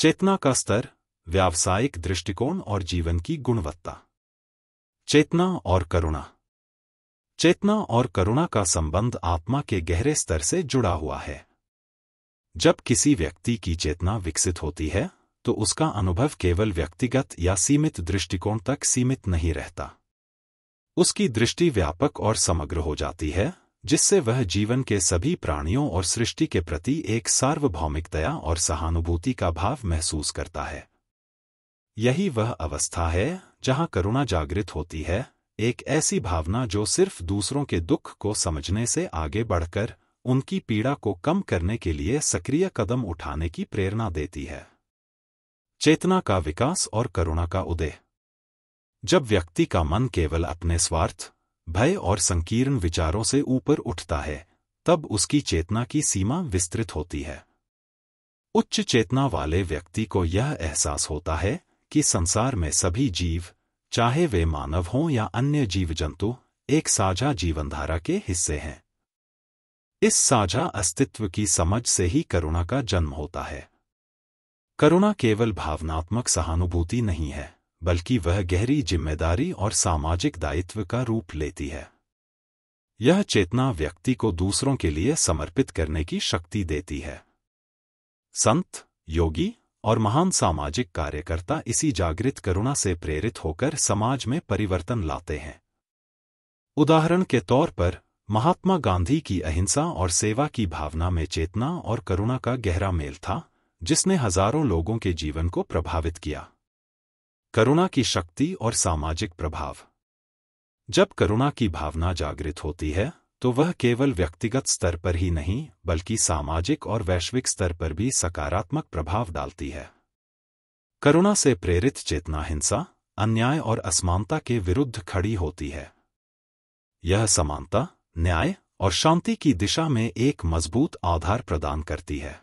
चेतना का स्तर, व्यावसायिक दृष्टिकोण और जीवन की गुणवत्ता। चेतना और करुणा। चेतना और करुणा का संबंध आत्मा के गहरे स्तर से जुड़ा हुआ है। जब किसी व्यक्ति की चेतना विकसित होती है तो उसका अनुभव केवल व्यक्तिगत या सीमित दृष्टिकोण तक सीमित नहीं रहता। उसकी दृष्टि व्यापक और समग्र हो जाती है, जिससे वह जीवन के सभी प्राणियों और सृष्टि के प्रति एक सार्वभौमिक दया और सहानुभूति का भाव महसूस करता है। यही वह अवस्था है जहां करुणा जागृत होती है, एक ऐसी भावना जो सिर्फ दूसरों के दुख को समझने से आगे बढ़कर उनकी पीड़ा को कम करने के लिए सक्रिय कदम उठाने की प्रेरणा देती है। चेतना का विकास और करुणा का उदय। जब व्यक्ति का मन केवल अपने स्वार्थ, भय और संकीर्ण विचारों से ऊपर उठता है, तब उसकी चेतना की सीमा विस्तृत होती है। उच्च चेतना वाले व्यक्ति को यह एहसास होता है कि संसार में सभी जीव, चाहे वे मानव हों या अन्य जीव जंतु, एक साझा जीवनधारा के हिस्से हैं। इस साझा अस्तित्व की समझ से ही करुणा का जन्म होता है। करुणा केवल भावनात्मक सहानुभूति नहीं है, बल्कि वह गहरी जिम्मेदारी और सामाजिक दायित्व का रूप लेती है। यह चेतना व्यक्ति को दूसरों के लिए समर्पित करने की शक्ति देती है। संत, योगी और महान सामाजिक कार्यकर्ता इसी जागृत करुणा से प्रेरित होकर समाज में परिवर्तन लाते हैं। उदाहरण के तौर पर, महात्मा गांधी की अहिंसा और सेवा की भावना में चेतना और करुणा का गहरा मेल था, जिसने हजारों लोगों के जीवन को प्रभावित किया। करुणा की शक्ति और सामाजिक प्रभाव। जब करुणा की भावना जागृत होती है तो वह केवल व्यक्तिगत स्तर पर ही नहीं बल्कि सामाजिक और वैश्विक स्तर पर भी सकारात्मक प्रभाव डालती है। करुणा से प्रेरित चेतना हिंसा, अन्याय और असमानता के विरुद्ध खड़ी होती है। यह समानता, न्याय और शांति की दिशा में एक मजबूत आधार प्रदान करती है।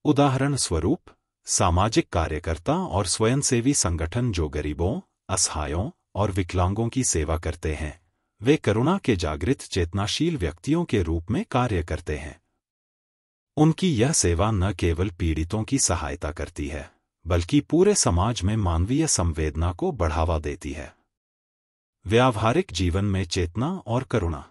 उदाहरण स्वरूप, सामाजिक कार्यकर्ता और स्वयंसेवी संगठन जो गरीबों, असहायों और विकलांगों की सेवा करते हैं, वे करुणा के जागृत चेतनाशील व्यक्तियों के रूप में कार्य करते हैं। उनकी यह सेवा न केवल पीड़ितों की सहायता करती है, बल्कि पूरे समाज में मानवीय संवेदना को बढ़ावा देती है। व्यावहारिक जीवन में चेतना और करुणा।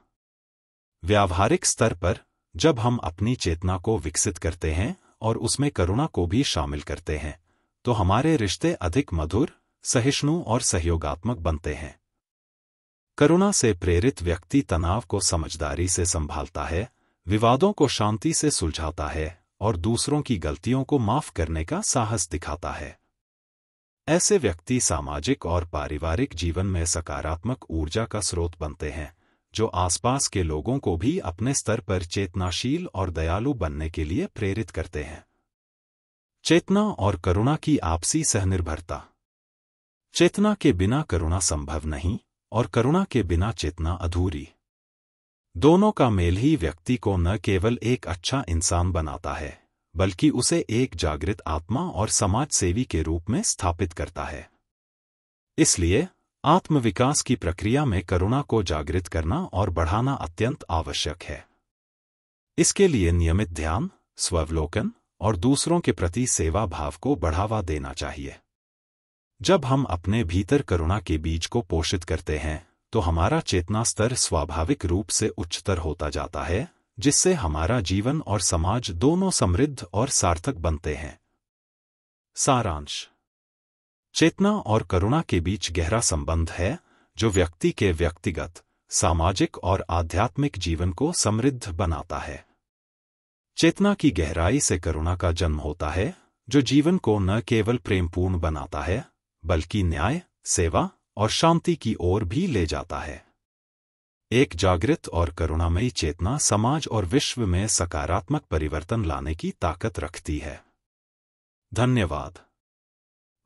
व्यावहारिक स्तर पर, जब हम अपनी चेतना को विकसित करते हैं और उसमें करुणा को भी शामिल करते हैं, तो हमारे रिश्ते अधिक मधुर, सहिष्णु और सहयोगात्मक बनते हैं। करुणा से प्रेरित व्यक्ति तनाव को समझदारी से संभालता है, विवादों को शांति से सुलझाता है और दूसरों की गलतियों को माफ करने का साहस दिखाता है। ऐसे व्यक्ति सामाजिक और पारिवारिक जीवन में सकारात्मक ऊर्जा का स्रोत बनते हैं, जो आसपास के लोगों को भी अपने स्तर पर चेतनाशील और दयालु बनने के लिए प्रेरित करते हैं। चेतना और करुणा की आपसी सहनिर्भरता। चेतना के बिना करुणा संभव नहीं और करुणा के बिना चेतना अधूरी। दोनों का मेल ही व्यक्ति को न केवल एक अच्छा इंसान बनाता है, बल्कि उसे एक जागृत आत्मा और समाज सेवी के रूप में स्थापित करता है। इसलिए आत्मविकास की प्रक्रिया में करुणा को जागृत करना और बढ़ाना अत्यंत आवश्यक है। इसके लिए नियमित ध्यान, स्वावलोकन और दूसरों के प्रति सेवा भाव को बढ़ावा देना चाहिए। जब हम अपने भीतर करुणा के बीज को पोषित करते हैं, तो हमारा चेतना स्तर स्वाभाविक रूप से उच्चतर होता जाता है, जिससे हमारा जीवन और समाज दोनों समृद्ध और सार्थक बनते हैं। सारांश। चेतना और करुणा के बीच गहरा संबंध है, जो व्यक्ति के व्यक्तिगत, सामाजिक और आध्यात्मिक जीवन को समृद्ध बनाता है। चेतना की गहराई से करुणा का जन्म होता है, जो जीवन को न केवल प्रेमपूर्ण बनाता है, बल्कि न्याय, सेवा और शांति की ओर भी ले जाता है। एक जागृत और करुणामयी चेतना समाज और विश्व में सकारात्मक परिवर्तन लाने की ताकत रखती है। धन्यवाद।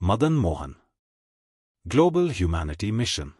Madan Mohan, global humanity mission.